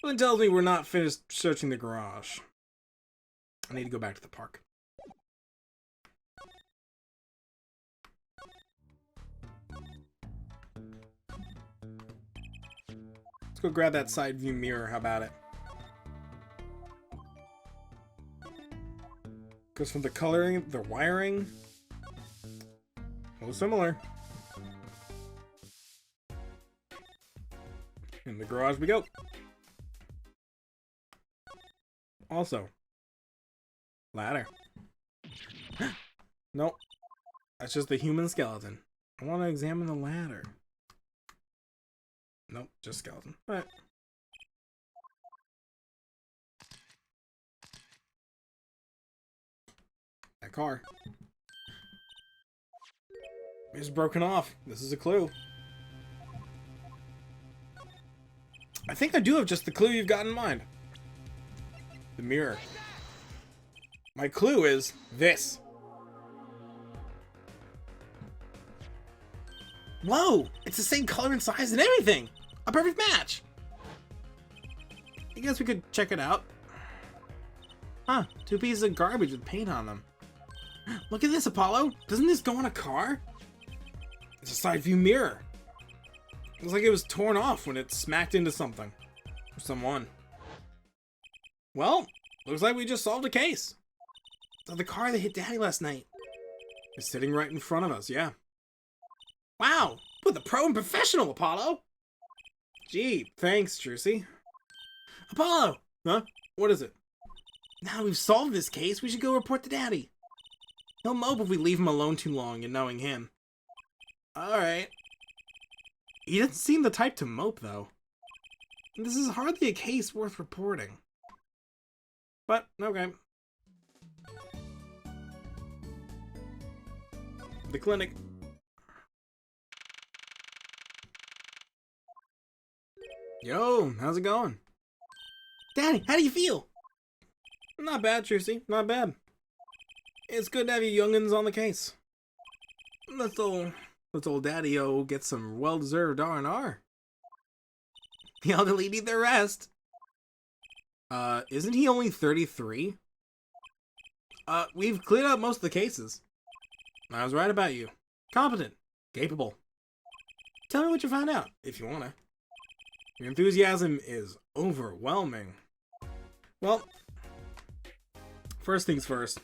Something tells me we're not finished searching the garage. I need to go back to the park. Let's go grab that side view mirror. How about it? Because from the coloring, the wiring, a little similar. In the garage we go. Also, ladder. Nope. That's just the human skeleton. I want to examine the ladder. Nope, just skeleton. Alright. That car. It's broken off. This is a clue. I think I do have just the clue you've got in mind. The mirror. My clue is this. Whoa! It's the same color and size and everything! A perfect match! I guess we could check it out. Huh, 2 pieces of garbage with paint on them. Look at this, Apollo! Doesn't this go on a car? It's a side view mirror. Looks like it was torn off when it smacked into something. Or someone. Well, looks like we just solved a case. So the car that hit Daddy last night is sitting right in front of us, yeah. Wow! With a pro and professional, Apollo! Gee, thanks, Trucy. Apollo! Huh? What is it? Now we've solved this case, we should go report to Daddy. He'll mope if we leave him alone too long, and knowing him. Alright. He doesn't seem the type to mope, though. This is hardly a case worth reporting. But, okay. The clinic. Yo, how's it going? Daddy, how do you feel? Not bad, Trucy. Not bad. It's good to have you youngins on the case. Let's old Daddy-O get some well-deserved R&R. The elderly need their rest. Isn't he only 33? We've cleared up most of the cases. I was right about you. Competent. Capable. Tell me what you found out, if you wanna. Your enthusiasm is overwhelming. Well, first things first.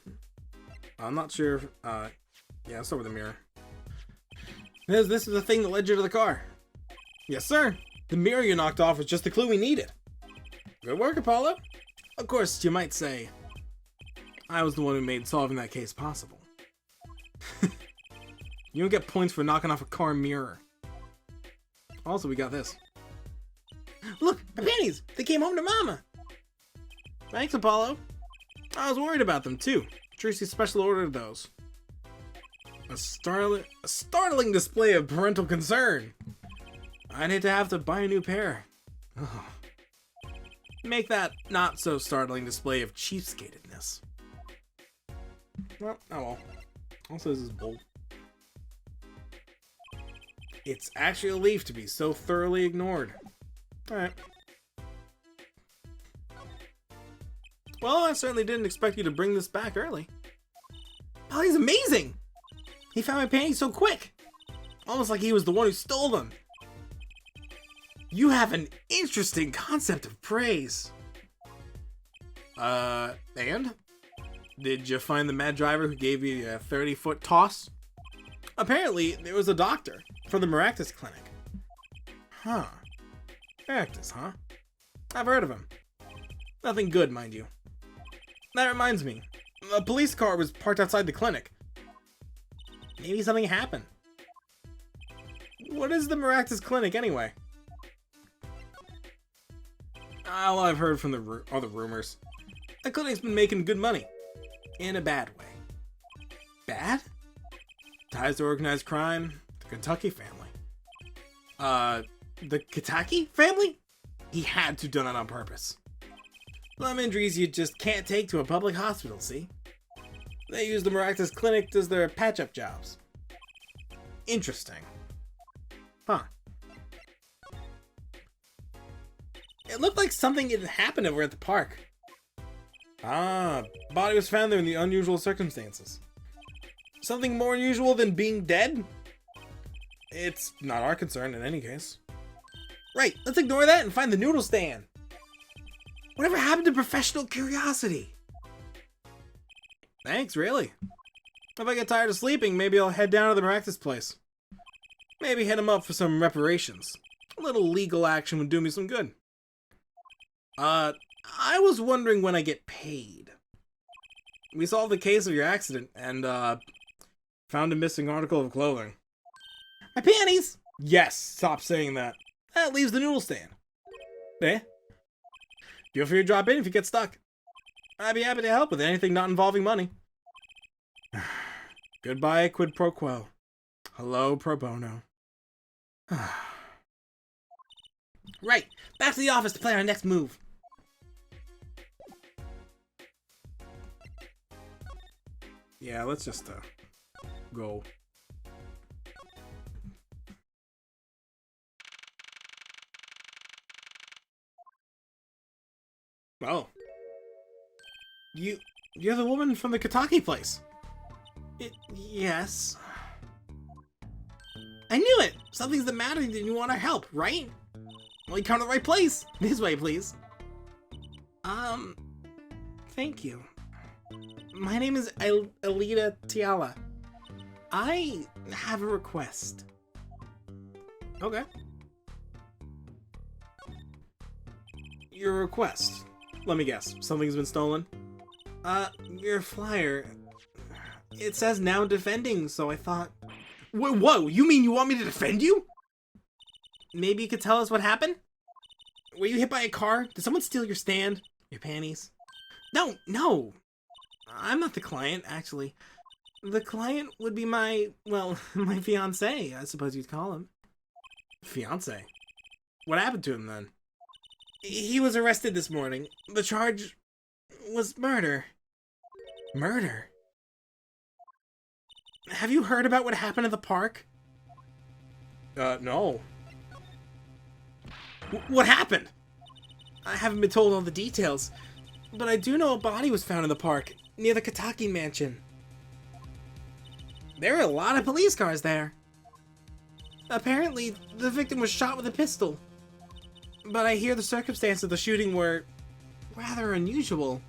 I'm not sure if, yeah, let's start with the mirror. This is the thing that led you to the car. Yes, sir. The mirror you knocked off was just the clue we needed. Good work, Apollo. Of course, you might say, I was the one who made solving that case possible. You don't get points for knocking off a car mirror. Also, we got this. Look, my panties! They came home to Mama! Thanks, Apollo. I was worried about them, too. Tracy special ordered those. A startling display of parental concern. I'd hate to have to buy a new pair. Oh. Make that not so startling display of cheapskatedness. Well, oh well. Also, this is bold. It's actually a leaf to be so thoroughly ignored. Alright. Well, I certainly didn't expect you to bring this back early. Oh, he's amazing! He found my panties so quick! Almost like he was the one who stole them. You have an interesting concept of praise. And? Did you find the mad driver who gave you a 30-foot toss? Apparently, there was a doctor from the Maractus Clinic. Huh. Maractus, huh? I've heard of him. Nothing good, mind you. That reminds me. A police car was parked outside the clinic. Maybe something happened. What is the Maractus Clinic, anyway? All I've heard from the rumors. The clinic's been making good money. In a bad way. Bad? Ties to organized crime, the Kentucky family. The Kentucky family? He had to have done it on purpose. Some injuries you just can't take to a public hospital, see? They use the Maractus Clinic as their patch-up jobs. Interesting. Huh. It looked like something had happened over at the park. Ah, body was found there in the unusual circumstances. Something more unusual than being dead? It's not our concern in any case. Right, let's ignore that and find the noodle stand. Whatever happened to professional curiosity? Thanks, really. If I get tired of sleeping, maybe I'll head down to the practice place. Maybe hit him up for some reparations. A little legal action would do me some good. I was wondering when I get paid. We solved the case of your accident and, found a missing article of clothing. My panties! Yes, stop saying that. That leaves the noodle stand. Eh? Feel free to drop in if you get stuck. I'd be happy to help with anything not involving money. Goodbye, quid pro quo. Hello, pro bono. Right, back to the office to plan our next move. Yeah, let's just, go. Oh. You're the woman from the Kataki place. Yes. I knew it! Something's the matter and you want our help, right? Well, you come to the right place. This way, please. Thank you. My name is Alita Tiala. I have a request. Okay. Your request. Let me guess. Something's been stolen? Your flyer. It says now defending, so I thought... Whoa, you mean you want me to defend you? Maybe you could tell us what happened? Were you hit by a car? Did someone steal your stand? Your panties? No. I'm not the client, actually. The client would be my fiancé, I suppose you'd call him. Fiancé? What happened to him, then? He was arrested this morning. The charge was murder. Murder? Have you heard about what happened at the park? No. What happened? I haven't been told all the details, but I do know a body was found in the park, near the Kataki mansion. There were a lot of police cars there. Apparently, the victim was shot with a pistol. But I hear the circumstances of the shooting were rather unusual.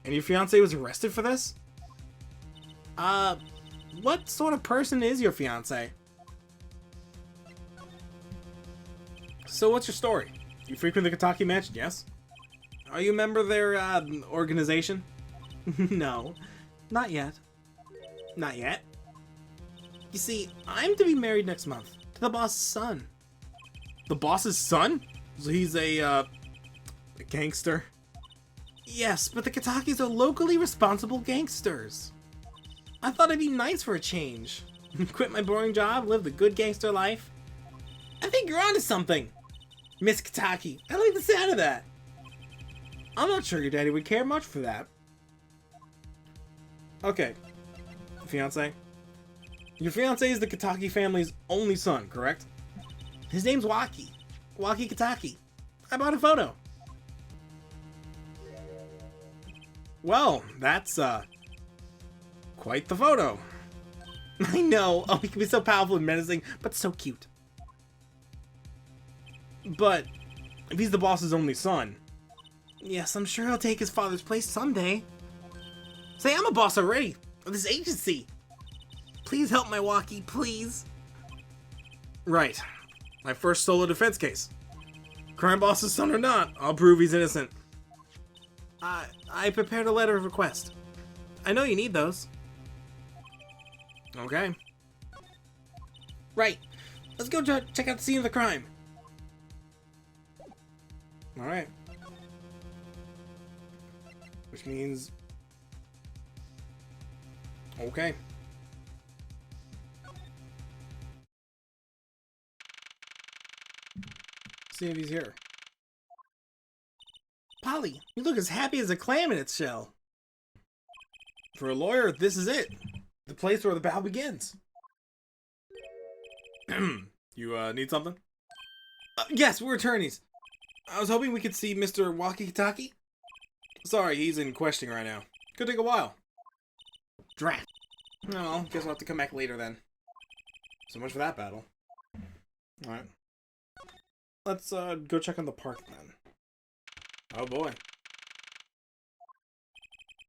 And your fiancé was arrested for this? What sort of person is your fiancé? So what's your story? You frequent the Kataki mansion, yes? Are you a member of their, organization? No, not yet. Not yet? You see, I'm to be married next month to the boss's son. The boss's son? So he's a gangster? Yes, but the Katakis are locally responsible gangsters. I thought it'd be nice for a change. Quit my boring job, live the good gangster life. I think you're onto something, Miss Kataki. I like the sound of that. I'm not sure your daddy would care much for that. Okay, fiancé. Your fiancé is the Kataki family's only son, correct? His name's Waki. Waki Kataki. I bought a photo. Well, that's, quite the photo. I know. Oh, he can be so powerful and menacing, but so cute. But if he's the boss's only son, yes, I'm sure he'll take his father's place someday. Say, I'm a boss already of this agency. Please help my Waki, please. Right. My first solo defense case. Crime boss's son or not, I'll prove he's innocent. I prepared a letter of request. I know you need those. Okay. Right. Let's go check out the scene of the crime. Alright. Which means... Okay. See if he's here. Polly, you look as happy as a clam in its shell. For a lawyer, this is it. The place where the battle begins. You, need something? Yes, we're attorneys. I was hoping we could see Mr. Walkie-Talkie. Sorry, he's in questioning right now. Could take a while. Drat. Oh, guess we'll have to come back later then. So much for that battle. Alright. Let's go check on the park then. Oh boy.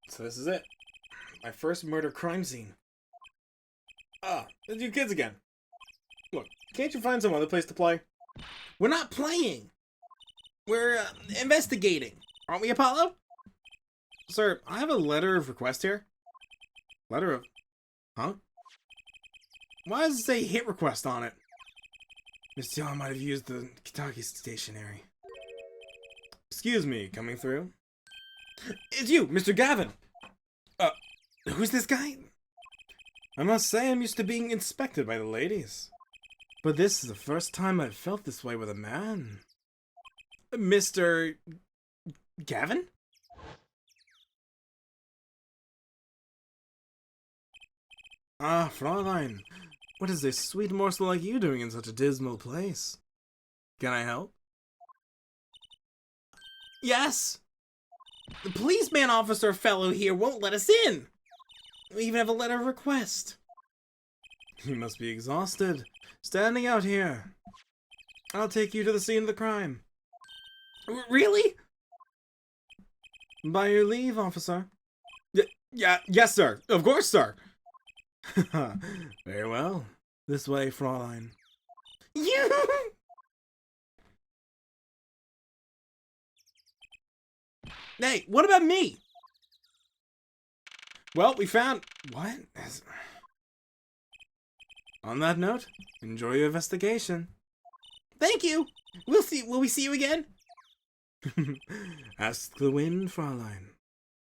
So this is it. My first murder crime scene. Ah, there's you kids again. Look, can't you find some other place to play? We're not playing! We're investigating. Aren't we, Apollo? Sir, I have a letter of request here. Letter of... Huh? Why does it say hit request on it? Miss Young might have used the Kitaki stationery. Excuse me, coming through? It's you, Mr. Gavin! Who's this guy? I must say I'm used to being inspected by the ladies. But this is the first time I've felt this way with a man. Mr. Gavin? Ah, Fräulein. What is a sweet morsel like you doing in such a dismal place? Can I help? Yes! The policeman officer fellow here won't let us in! We even have a letter of request. You must be exhausted, standing out here. I'll take you to the scene of the crime. Really? By your leave, officer. Yes, sir. Of course, sir. Very well. This way, Fräulein. You! Hey, what about me? Well, we found... What? On that note, enjoy your investigation. Thank you! Will we see you again? Ask the wind, Fräulein.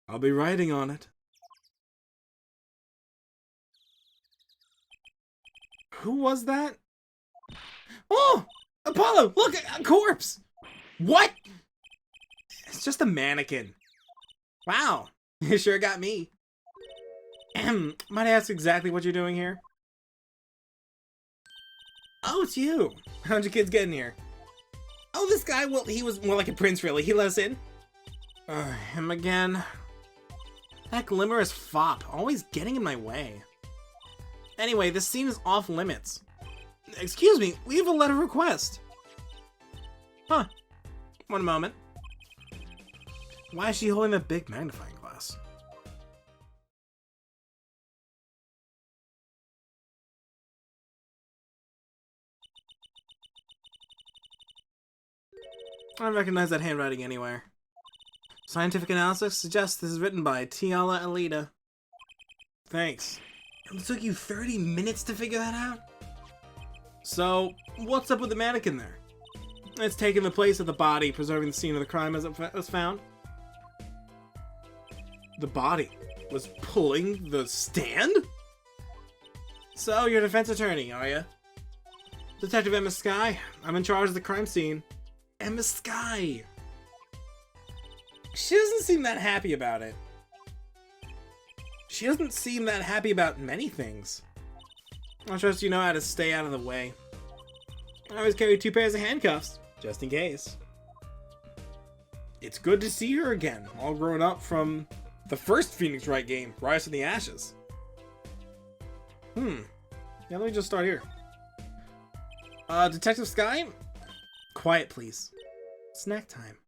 I'll be riding on it. Who was that? Oh! Apollo! Look! A corpse! What? It's just a mannequin. Wow. You sure got me. Might I ask exactly what you're doing here? Oh, it's you. How'd you kids get in here? Oh, this guy, well, he was more like a prince, really. He let us in. Him again. That glimmerous fop, always getting in my way. Anyway, this scene is off limits. Excuse me, we have a letter of request. Huh. One moment. Why is she holding that big magnifying glass? I don't recognize that handwriting anywhere. Scientific analysis suggests this is written by Tiala Alita. Thanks. It took you 30 minutes to figure that out? So, what's up with the mannequin there? It's taking the place of the body, preserving the scene of the crime as it was found. The body was pulling the stand? So, you're a defense attorney, are you? Detective Emma Skye, I'm in charge of the crime scene. Emma Skye! She doesn't seem that happy about it. She doesn't seem that happy about many things. I trust you know how to stay out of the way. I always carry 2 pairs of handcuffs, just in case. It's good to see her again, all grown up from the first Phoenix Wright game, Rise from the Ashes. Yeah, let me just start here. Detective Skye? Quiet, please. Snack time.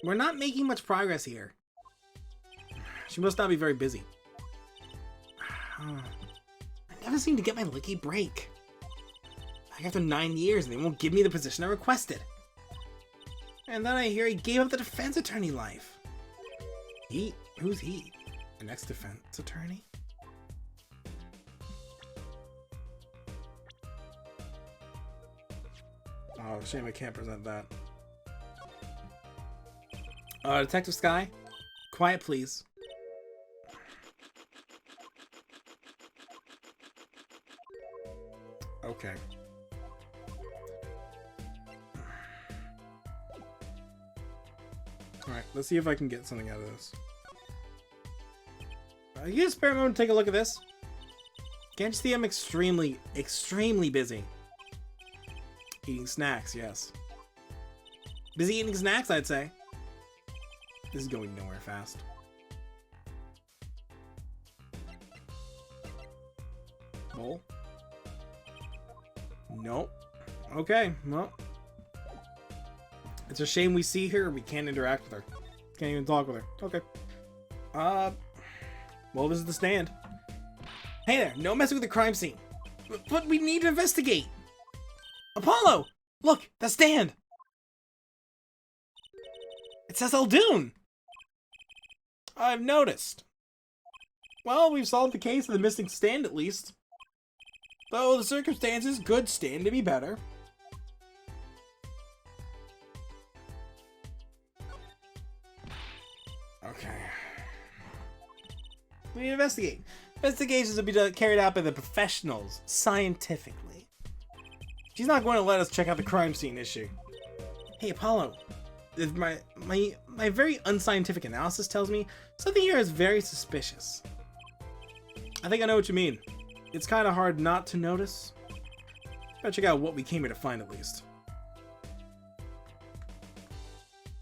We're not making much progress here. She must not be very busy. I never seem to get my lucky break. Like after 9 years and they won't give me the position I requested. And then I hear he gave up the defense attorney life. He? Who's he? An ex-defense attorney? Oh, shame I can't present that. Detective Skye? Quiet, please. Okay. Alright, let's see if I can get something out of this. You just spare a moment to take a look at this? Can't you see I'm extremely, extremely busy? Eating snacks, yes. Busy eating snacks, I'd say. This is going nowhere fast. Bowl? Nope. Okay, well. It's a shame we see her, we can't interact with her. Can't even talk with her. Okay. Well, this is the stand. Hey there, no messing with the crime scene. But we need to investigate. Apollo! Look, the stand! It says Eldoon! I've noticed. Well, we've solved the case of the missing stand at least. Though the circumstances could stand to be better. Okay. We investigate. Investigations will be carried out by the professionals, scientifically. She's not going to let us check out the crime scene, is she? Hey, Apollo. My very unscientific analysis tells me something here is very suspicious. I think I know what you mean. It's kind of hard not to notice. Gotta check out what we came here to find at least.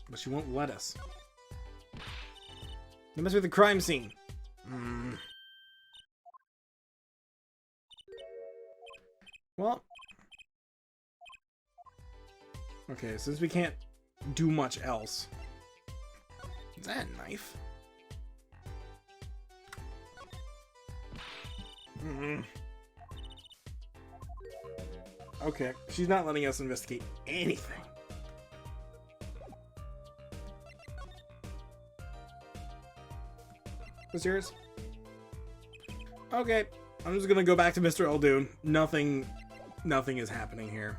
But she won't let us. No mess with the crime scene. Well. Okay, since we can't do much else. Is that a knife? Okay, she's not letting us investigate anything. What's yours? Okay, I'm just gonna go back to Mr. Eldoon. Nothing is happening here.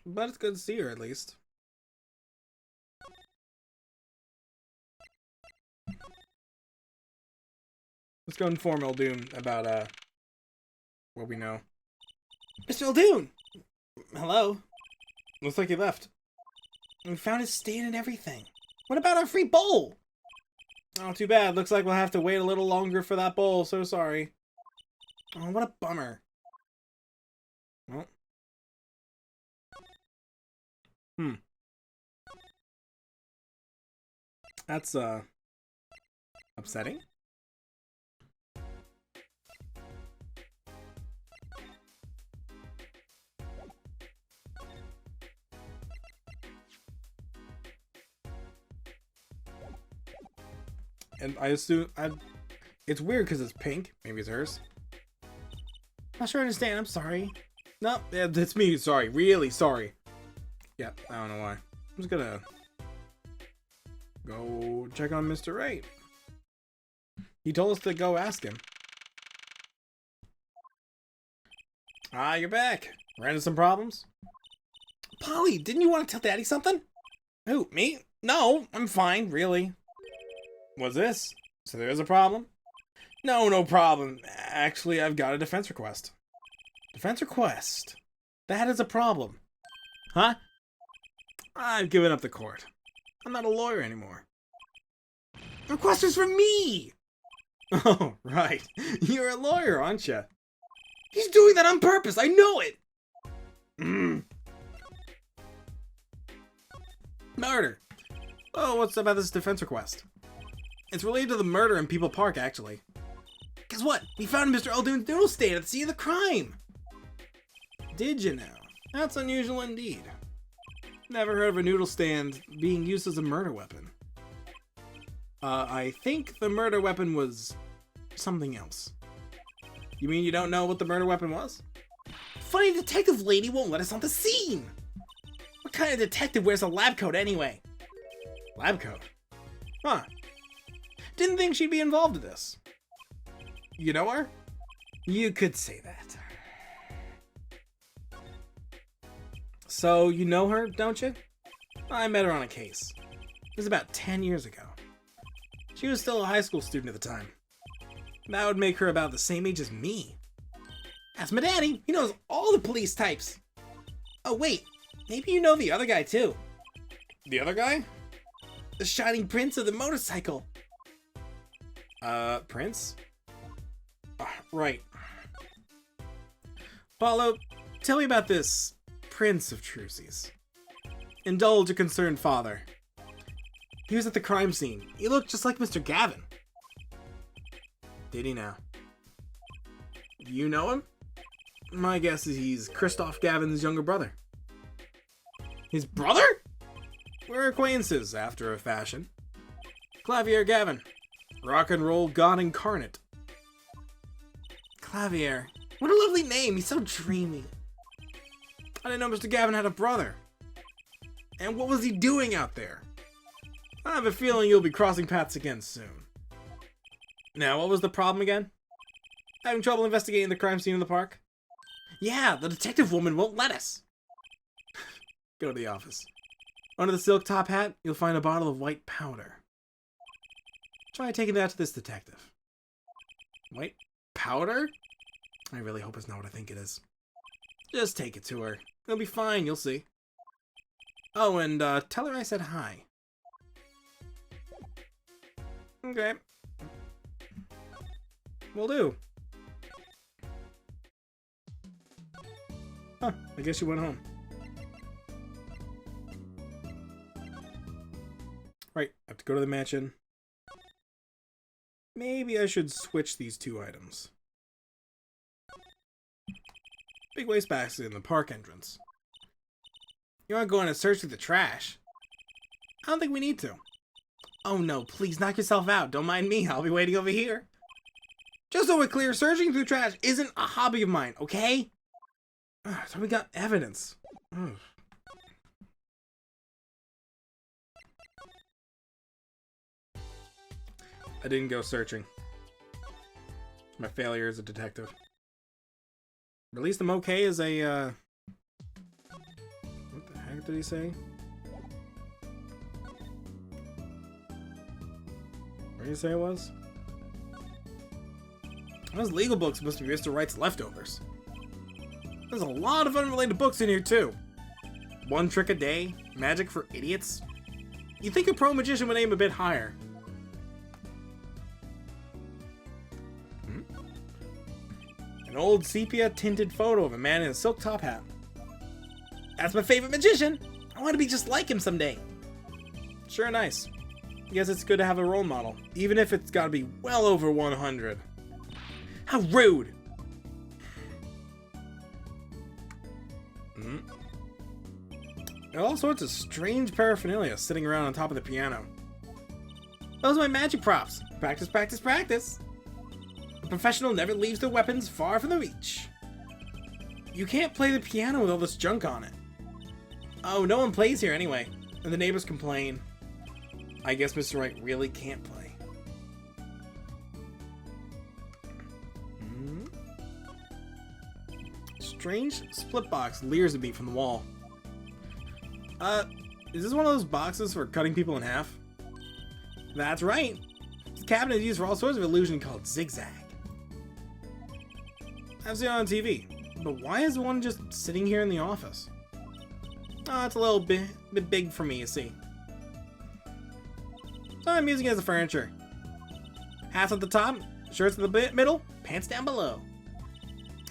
But it's good to see her at least. Let's go inform Eldoon about what we know. Mr. Eldoon! Hello? Looks like he left. We found his stand and everything. What about our free bowl? Oh, too bad. Looks like we'll have to wait a little longer for that bowl. So sorry. Oh, what a bummer. Well. That's, upsetting. And I assume it's weird because it's pink. Maybe it's hers. Not sure I understand. I'm sorry. No, yeah, it's me. Sorry. Really sorry. Yeah, I don't know why. I'm just gonna go check on Mr. Right. He told us to go ask him. Ah, you're back. Ran into some problems? Polly, didn't you want to tell Daddy something? Who, me? No, I'm fine, really. What's this? So there's a problem? No problem. Actually, I've got a defense request. Defense request? That is a problem. Huh? I've given up the court. I'm not a lawyer anymore. The request is from me! Oh, right. You're a lawyer, aren't you? He's doing that on purpose, I know it! Murder. Oh, what's about this defense request? It's related to the murder in People Park, actually. Guess what? We found Mr. Eldoon's noodle stand at the scene of the crime! Did you now? That's unusual indeed. Never heard of a noodle stand being used as a murder weapon. I think the murder weapon was something else. You mean you don't know what the murder weapon was? Funny detective lady won't let us on the scene! What kind of detective wears a lab coat anyway? Lab coat? Huh. Didn't think she'd be involved in this. You know her? You could say that. So, you know her, don't you? I met her on a case. It was about 10 years ago. She was still a high school student at the time. That would make her about the same age as me. Ask my daddy, he knows all the police types. Oh wait, maybe you know the other guy too. The other guy? The shining prince of the motorcycle. Prince? Right. Paulo, tell me about this Prince of Trucies. Indulge a concerned father. He was at the crime scene. He looked just like Mr. Gavin. Did he now? You know him? My guess is he's Christoph Gavin's younger brother. His brother? We're acquaintances, after a fashion. Clavier Gavin. Rock and roll god incarnate. Clavier. What a lovely name. He's so dreamy. I didn't know Mr. Gavin had a brother. And what was he doing out there? I have a feeling you'll be crossing paths again soon. Now, what was the problem again? Having trouble investigating the crime scene in the park? Yeah, the detective woman won't let us. Go to the office. Under the silk top hat, you'll find a bottle of white powder. Try taking that to this detective. White powder? I really hope it's not what I think it is. Just take it to her. It'll be fine, you'll see. Oh, and tell her I said hi. Okay. Will do. Huh, I guess you went home. Right, I have to go to the mansion. Maybe I should switch these two items. Big wastebasket in the park entrance. You aren't going to search through the trash? I don't think we need to. Oh no, please knock yourself out. Don't mind me, I'll be waiting over here. Just so we're clear, searching through trash isn't a hobby of mine, okay? So we got evidence. Ugh. I didn't go searching. My failure as a detective. Released them okay as a, what the heck did he say? Where did he say it was? Those legal books must be Mr. Wright's leftovers. There's a lot of unrelated books in here, too. One Trick a Day, Magic for Idiots. You'd think a pro magician would aim a bit higher. An old sepia-tinted photo of a man in a silk top hat. That's my favorite magician! I want to be just like him someday. Sure, nice. I guess it's good to have a role model, even if it's gotta be well over 100. How rude! There are all sorts of strange paraphernalia sitting around on top of the piano. Those are my magic props. Practice, practice, practice. A professional never leaves their weapons far from the reach. You can't play the piano with all this junk on it. Oh, no one plays here anyway, and the neighbors complain. I guess Mr. Wright really can't play. Strange split box leers at me from the wall. Is this one of those boxes for cutting people in half? That's right. This cabinet is used for all sorts of illusion called zigzag. I've seen it on TV, but why is one just sitting here in the office? Oh, it's a little bit big for me, you see. So I'm using it as a furniture. Hats at the top, shirts in the middle, pants down below.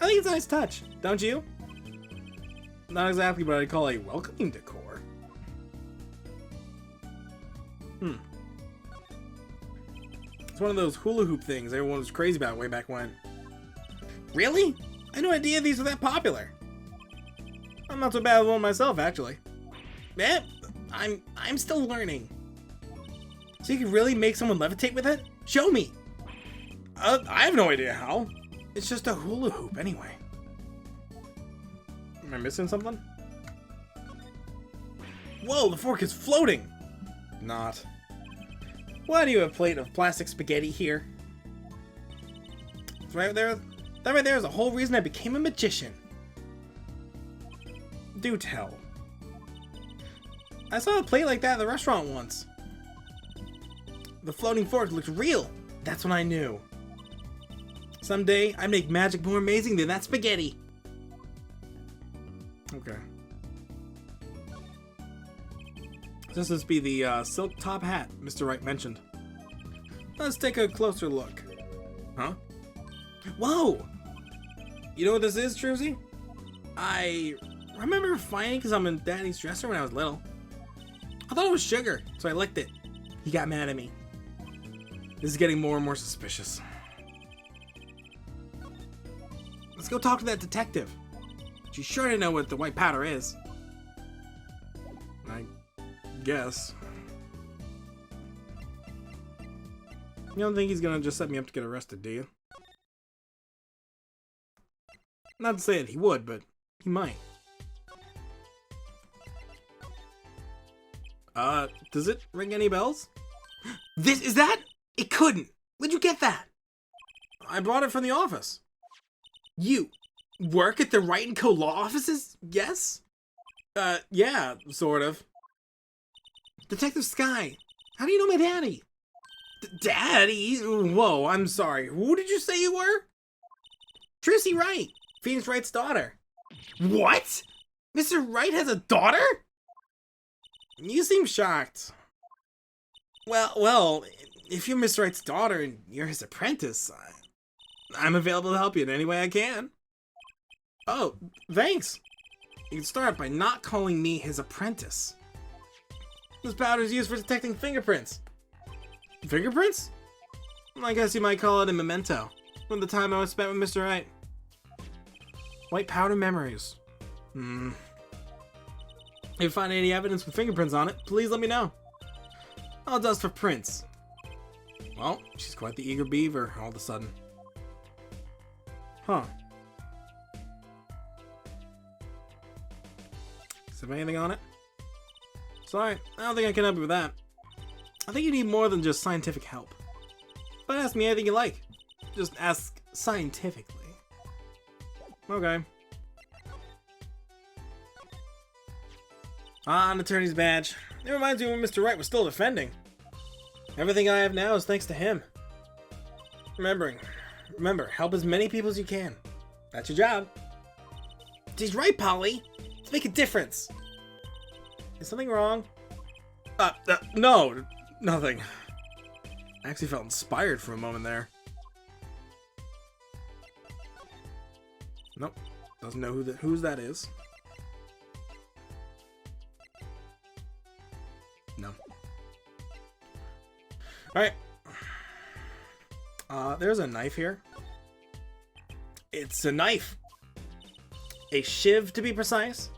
I think it's a nice touch, don't you? Not exactly what I'd call a welcoming decor. It's one of those hula hoop things everyone was crazy about way back when. Really? I had no idea these were that popular. I'm not so bad with one myself, actually. Eh, I'm still learning. So you can really make someone levitate with it? Show me! I have no idea how. It's just a hula hoop, anyway. Am I missing something? Whoa, the fork is floating! Not. Why do you have a plate of plastic spaghetti here? It's right there. That right there is the whole reason I became a magician. Do tell. I saw a plate like that at the restaurant once. The floating fork looked real. That's when I knew. Someday, I make magic more amazing than that spaghetti. Okay. This must be the silk top hat Mr. Wright mentioned. Let's take a closer look. Huh? Whoa! You know what this is, Truzy? I remember finding some in Daddy's dresser when I was little. I thought it was sugar, so I licked it. He got mad at me. This is getting more and more suspicious. Let's go talk to that detective. She's sure to know what the white powder is. I guess. You don't think he's gonna just set me up to get arrested, do you? Not to say that he would, but he might. Does it ring any bells? Is that? It couldn't. Where'd you get that? I brought it from the office. You work at the Wright & Co. law offices? Yes? Yeah, sort of. Detective Sky, how do you know my daddy? Daddy? Whoa, I'm sorry. Who did you say you were? Tracy Wright, Phoenix Wright's daughter. What? Mr. Wright has a daughter? You seem shocked. Well, if you're Mr. Wright's daughter and you're his apprentice, I'm available to help you in any way I can. Oh, thanks. You can start by not calling me his apprentice. This powder is used for detecting fingerprints. Fingerprints? I guess you might call it a memento from the time I was spent with Mr. Wright. White powder memories. If you find any evidence with fingerprints on it, please let me know. All it does for prints. Well, she's quite the eager beaver all of a sudden. Huh. Does it have anything on it? Sorry, I don't think I can help you with that. I think you need more than just scientific help. But ask me anything you like. Just ask scientifically. Okay. Ah, an attorney's badge. It reminds me when Mr. Wright was still defending. Everything I have now is thanks to him. Remember, help as many people as you can. That's your job. He's right, Polly. Let's make a difference. Is something wrong? No, nothing. I actually felt inspired for a moment there. Nope, doesn't know whose that is. No. Alright. There's a knife here. It's a knife. A shiv, to be precise.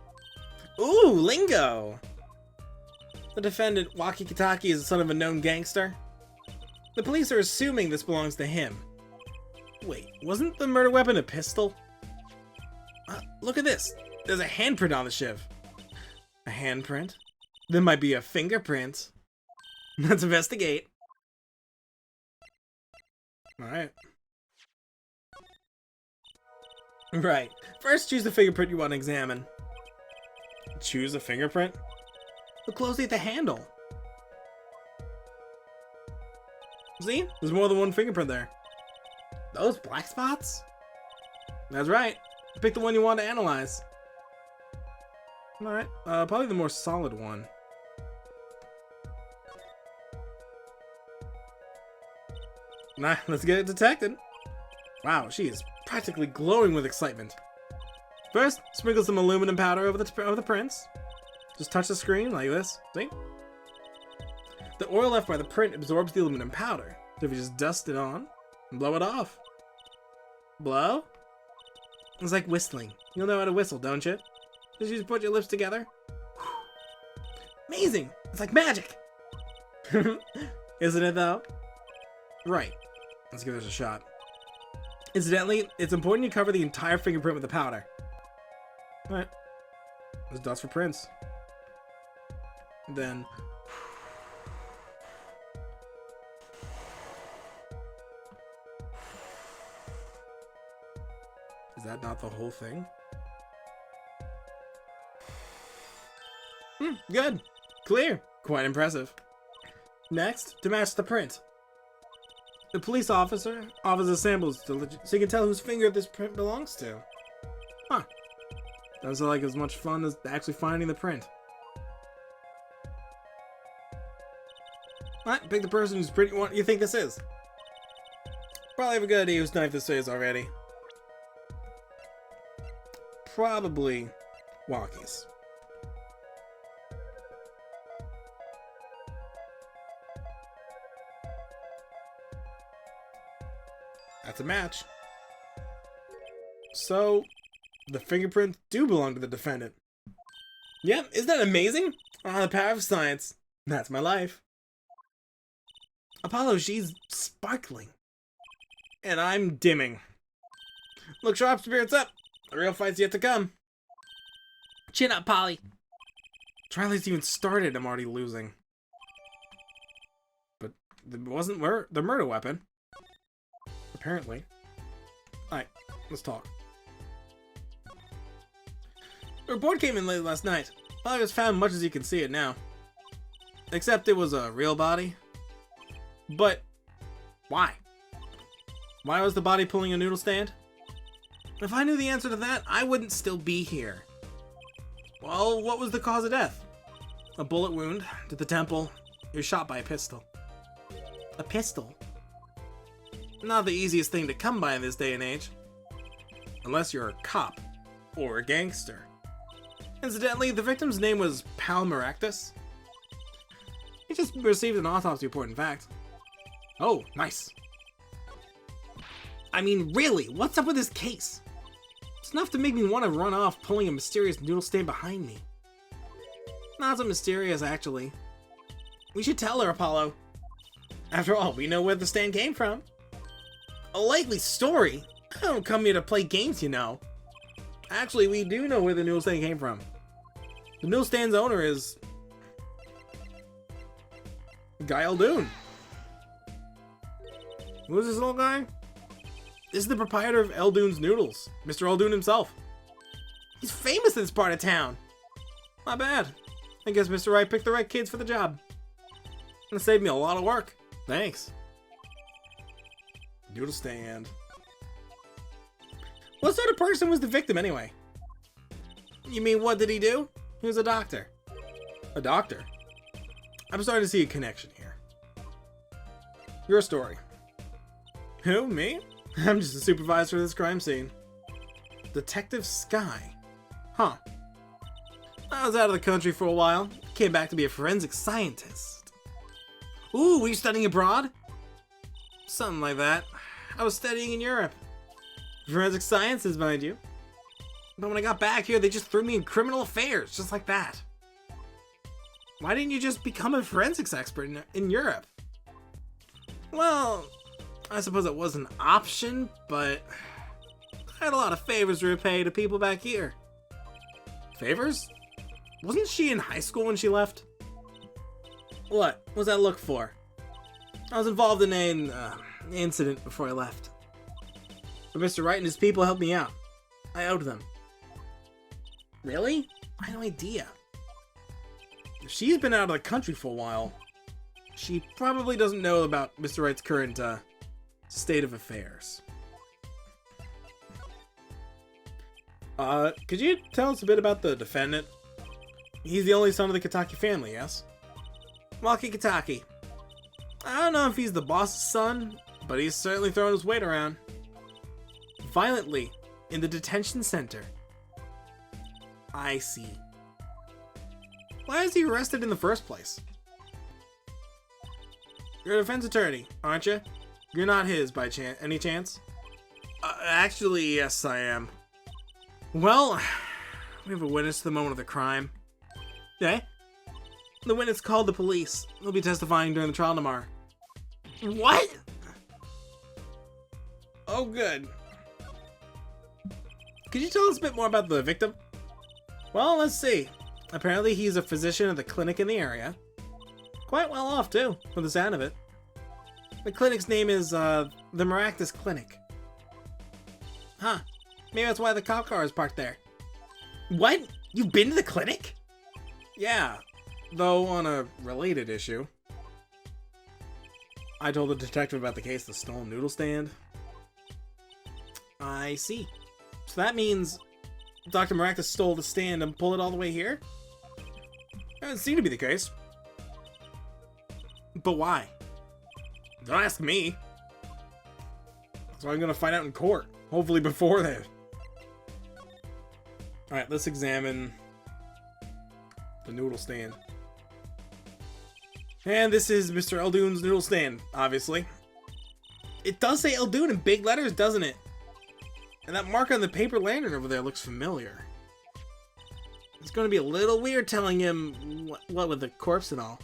Ooh, lingo! The defendant, Waki Kitaki, is the son of a known gangster. The police are assuming this belongs to him. Wait, wasn't the murder weapon a pistol? Look at this. There's a handprint on the shiv. A handprint? There might be a fingerprint. Let's investigate. Alright. Right. First, choose the fingerprint you want to examine. Choose a fingerprint? Look closely at the handle. See? There's more than one fingerprint there. Those black spots? That's right. Pick the one you want to analyze. Alright. Probably the more solid one. Nah, let's get it detected. Wow, she is practically glowing with excitement. First, sprinkle some aluminum powder over the prints. Just touch the screen like this. See? The oil left by the print absorbs the aluminum powder. So if you just dust it on and blow it off. Blow? It's like whistling. You'll know how to whistle, don't you? Just put your lips together. Amazing! It's like magic! Isn't it though? Right. Let's give this a shot. Incidentally, it's important you cover the entire fingerprint with the powder. Alright. Let's dust for prints. And then... Is that not the whole thing? Good. Clear. Quite impressive. Next, to match the print. The police officer offers the samples so you can tell whose finger this print belongs to. Huh. Doesn't sound like as much fun as actually finding the print. What? Pick the person who's pretty what you think this is. Probably have a good idea whose knife this is already. Probably Walkie's. That's a match. So, the fingerprints do belong to the defendant. Yeah, isn't that amazing? Ah, the power of science. That's my life. Apollo, she's sparkling. And I'm dimming. Look sharp, spirits up. The real fight's yet to come. Chin up, Polly. Trial's even started, I'm already losing. But it wasn't the murder weapon. Apparently. Alright, let's talk. The report came in late last night. Polly was found much as you can see it now. Except it was a real body. But why? Why was the body pulling a noodle stand? If I knew the answer to that, I wouldn't still be here. Well, what was the cause of death? A bullet wound to the temple. He was shot by a pistol. A pistol? Not the easiest thing to come by in this day and age. Unless you're a cop or a gangster. Incidentally, the victim's name was Pal Maractus. He just received an autopsy report, in fact. Oh, nice. I mean, really, what's up with this case? It's enough to make me want to run off pulling a mysterious noodle stand behind me. Not so mysterious, actually. We should tell her, Apollo. After all, we know where the stand came from. A likely story? I don't come here to play games, you know. Actually, we do know where the noodle stand came from. The noodle stand's owner is Guy Eldoon. Who's this little guy? This is the proprietor of Eldoon's Noodles, Mr. Eldoon himself. He's famous in this part of town. Not bad. I guess Mr. Wright picked the right kids for the job. Gonna save me a lot of work. Thanks. Noodle stand. What sort of person was the victim anyway? You mean what did he do? He was a doctor. A doctor? I'm starting to see a connection here. Your story. Who, me? I'm just a supervisor of this crime scene. Detective Sky. Huh. I was out of the country for a while. Came back to be a forensic scientist. Ooh, were you studying abroad? Something like that. I was studying in Europe. Forensic sciences, mind you. But when I got back here, they just threw me in criminal affairs, just like that. Why didn't you just become a forensics expert in Europe? Well, I suppose it was an option, but I had a lot of favors to repay to people back here. Favors? Wasn't she in high school when she left? What was that look for? I was involved in an incident before I left. But Mr. Wright and his people helped me out. I owed them. Really? I had no idea. If she's been out of the country for a while, she probably doesn't know about Mr. Wright's current state of affairs. Could you tell us a bit about the defendant? He's the only son of the Kitaki family, yes? Maki Kitaki. I don't know if he's the boss's son, but he's certainly throwing his weight around. Violently, in the detention center. I see. Why is he arrested in the first place? You're a defense attorney, aren't you? You're not his, by any chance? Actually, yes, I am. Well, we have a witness to the moment of the crime. Eh? The witness called the police. He'll be testifying during the trial tomorrow. What? Oh, good. Could you tell us a bit more about the victim? Well, let's see. Apparently he's a physician at the clinic in the area. Quite well off, too, from the sound of it. The clinic's name is, the Maractus Clinic. Huh. Maybe that's why the cop car is parked there. What? You've been to the clinic? Yeah. Though on a related issue. I told the detective about the case of the stolen noodle stand. I see. So that means Dr. Maractus stole the stand and pulled it all the way here? That doesn't seem to be the case. But why? Don't ask me. That's what I'm gonna find out in court. Hopefully before then. Alright, let's examine the noodle stand. And this is Mr. Eldoon's noodle stand, obviously. It does say Eldoon in big letters, doesn't it? And that mark on the paper lantern over there looks familiar. It's going to be a little weird telling him what with the corpse and all.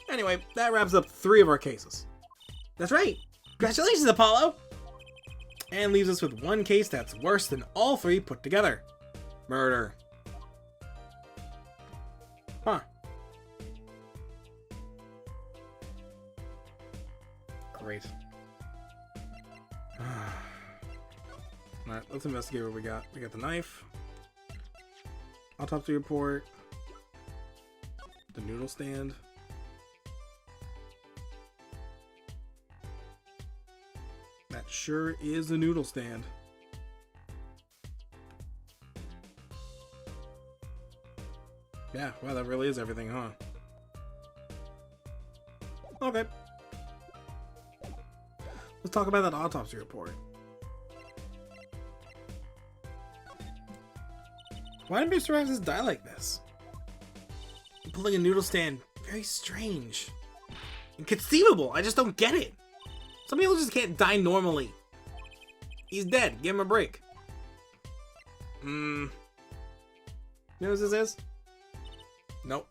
Anyway, that wraps up 3 of our cases. That's right! Congratulations, Apollo! And leaves us with 1 case that's worse than all 3 put together. Murder. Huh. Great. Alright, let's investigate what we got. We got the knife. Autopsy report. The noodle stand. That sure is a noodle stand. Yeah, wow, that really is everything, huh? Okay. Let's talk about that autopsy report. Why did Mr. Ramses die like this? Pulling a noodle stand, very strange. Inconceivable, I just don't get it. Some people just can't die normally. He's dead, give him a break. You know what this is? Nope.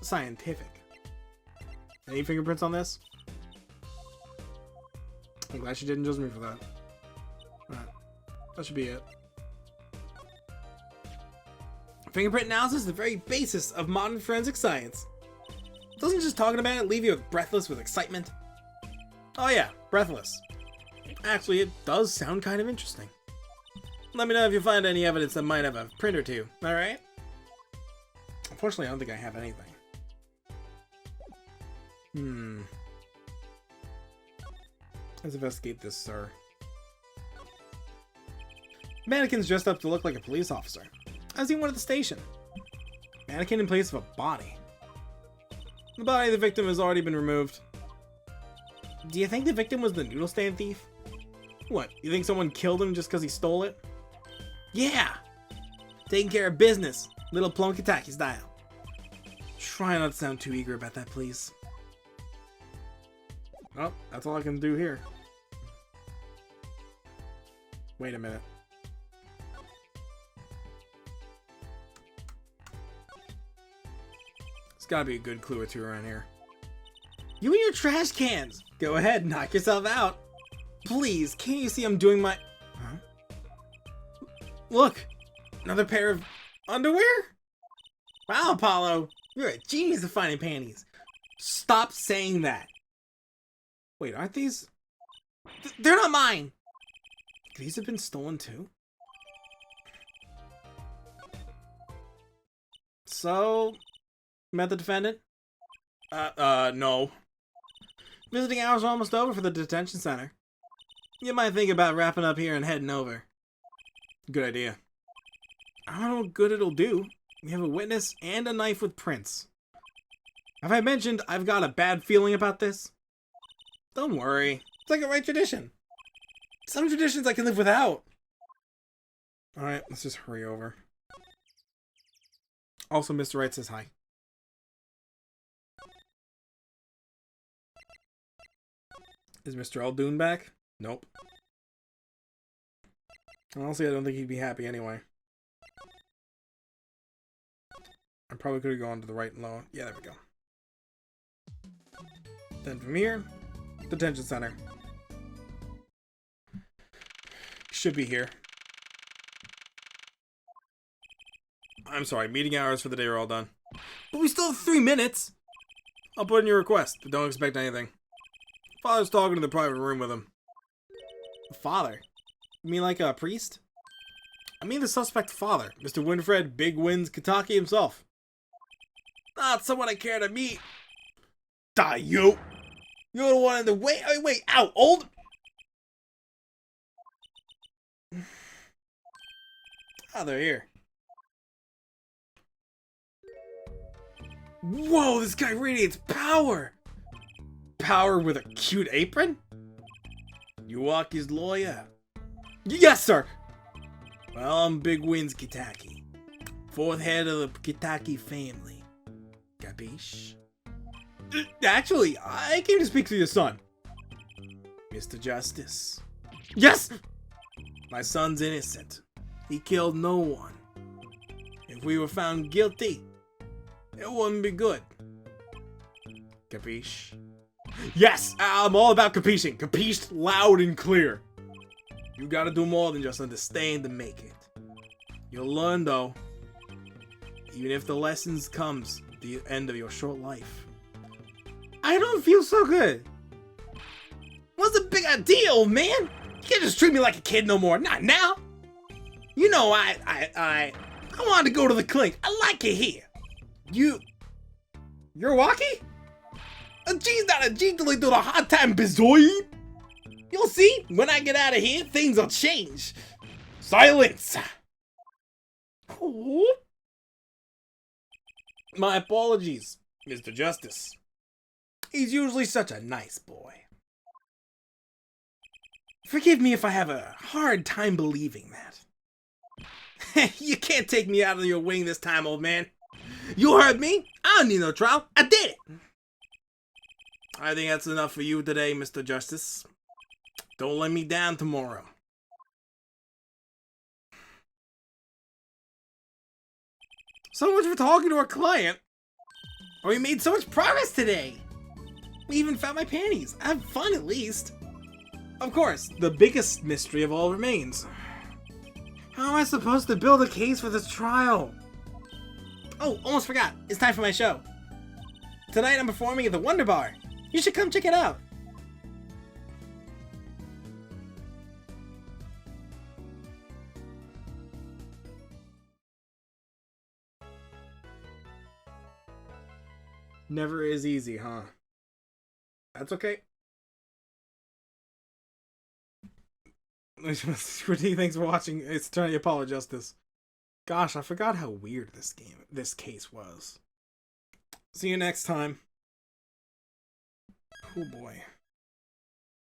Scientific. Any fingerprints on this? I'm glad she didn't judge me for that. Alright. That should be it. Fingerprint analysis is the very basis of modern forensic science. Doesn't just talking about it leave you breathless with excitement? Oh yeah, breathless. Actually, it does sound kind of interesting. Let me know if you find any evidence that might have a print or two, alright? Unfortunately, I don't think I have anything. Let's investigate this, sir. Mannequin's dressed up to look like a police officer. I've seen one at the station. Mannequin in place of a body. The body of the victim has already been removed. Do you think the victim was the noodle stand thief? What, you think someone killed him just because he stole it? Yeah! Taking care of business. Little Plunkataki style. Try not to sound too eager about that, please. Oh, that's all I can do here. Wait a minute. There's gotta be a good clue or two around here. You and your trash cans! Go ahead, knock yourself out. Please, can't you see I'm doing my... Huh? Look! Another pair of underwear? Wow, Apollo! You're a genius at finding panties. Stop saying that. Wait, aren't these... They're not mine! Could these have been stolen too? So... Met the defendant? No. Visiting hours are almost over for the detention center. You might think about wrapping up here and heading over. Good idea. I don't know what good it'll do. We have a witness and a knife with prints. Have I mentioned I've got a bad feeling about this? Don't worry. It's like a right tradition. Some traditions I can live without. Alright, let's just hurry over. Also, Mr. Wright says hi. Is Mr. Eldoon back? Nope. Honestly, I don't think he'd be happy anyway. I probably could have gone to the right and low. Yeah, there we go. Then from here, detention center. Should be here. I'm sorry, meeting hours for the day are all done. But we still have 3 minutes! I'll put in your request, but don't expect anything. Father's talking to the private room with him. Father? You mean like a priest? I mean the suspect father, Mr. Winfred Big Wins Kataki himself. Not someone I care to meet. Die, you! You're the one in the way. Wait, ow, old! Oh, they're here. Whoa, this guy radiates power! power with a cute apron? You Waki's lawyer? Yes, sir! Well, I'm Big Wins Kitaki. Fourth head of the Kitaki family. Capiche? Actually, I came to speak to your son. Mr. Justice. Yes! My son's innocent. He killed no one. If we were found guilty, it wouldn't be good. Capiche? Yes! I'm all about capiching. Capished loud and clear. You gotta do more than just understand to make it. You'll learn though. Even if the lessons comes at the end of your short life. I don't feel so good. What's the big deal, man? You can't just treat me like a kid no more. Not now. You know I wanted to go to the clinic. I like it here. You're Waki? A G's not a G till they do the hard time, bizoid. You'll see, when I get out of here, things will change. Silence! Oh. My apologies, Mr. Justice. He's usually such a nice boy. Forgive me if I have a hard time believing that. You can't take me out of your wing this time, old man. You heard me. I don't need no trial. I did it. I think that's enough for you today, Mr. Justice. Don't let me down tomorrow. So much for talking to our client. Oh, we made so much progress today. We even found my panties. I had fun at least. Of course, the biggest mystery of all remains. How am I supposed to build a case for this trial? Oh, almost forgot. It's time for my show. Tonight I'm performing at the Wonder Bar. You should come check it out. Never is easy, huh? That's okay. Thanks for watching. It's Attorney Apollo Justice. Gosh, I forgot how weird this case was. See you next time. Oh boy.